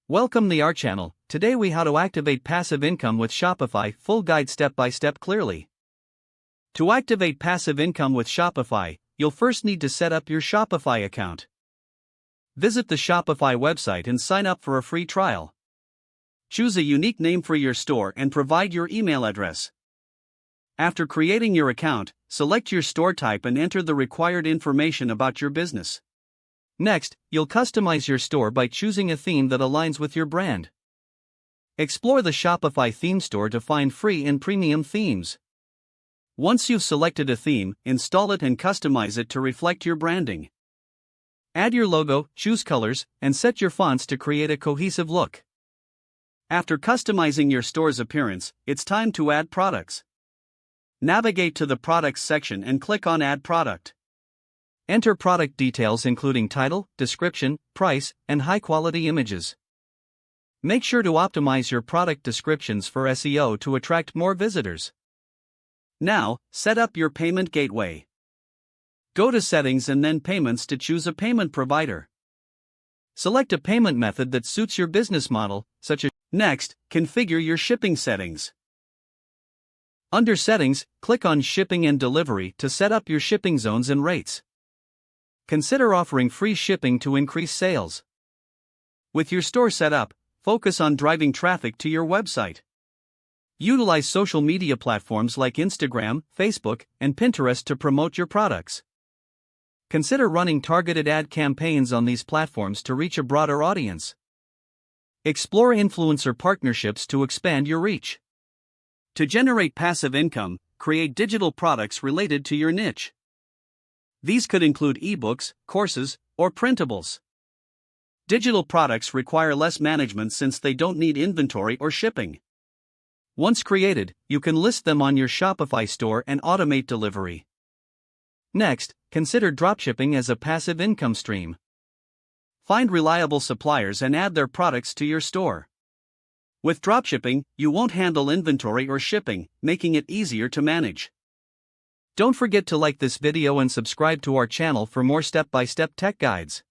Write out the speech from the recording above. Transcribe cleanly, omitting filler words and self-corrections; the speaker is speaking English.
Welcome to our channel. Today we how to activate passive income with Shopify, full guide step by step clearly. To activate passive income with Shopify, you'll first need to set up your Shopify account. Visit the Shopify website and sign up for a free trial. Choose a unique name for your store and provide your email address. After creating your account, select your store type and enter the required information about your business. Next, you'll customize your store by choosing a theme that aligns with your brand. Explore the Shopify theme store to find free and premium themes. Once you've selected a theme, install it and customize it to reflect your branding. Add your logo, choose colors, and set your fonts to create a cohesive look. After customizing your store's appearance, it's time to add products. Navigate to the Products section and click on Add Product. Enter product details including title, description, price, and high-quality images. Make sure to optimize your product descriptions for SEO to attract more visitors. Now, set up your payment gateway. Go to Settings and then Payments to choose a payment provider. Select a payment method that suits your business model, such as Next, configure your shipping settings. Under Settings, click on Shipping and Delivery to set up your shipping zones and rates. Consider offering free shipping to increase sales. With your store set up, focus on driving traffic to your website. Utilize social media platforms like Instagram, Facebook, and Pinterest to promote your products. Consider running targeted ad campaigns on these platforms to reach a broader audience. Explore influencer partnerships to expand your reach. To generate passive income, create digital products related to your niche. These could include ebooks, courses, or printables. Digital products require less management since they don't need inventory or shipping. Once created, you can list them on your Shopify store and automate delivery. Next, consider dropshipping as a passive income stream. Find reliable suppliers and add their products to your store. With dropshipping, you won't handle inventory or shipping, making it easier to manage. Don't forget to like this video and subscribe to our channel for more step-by-step tech guides.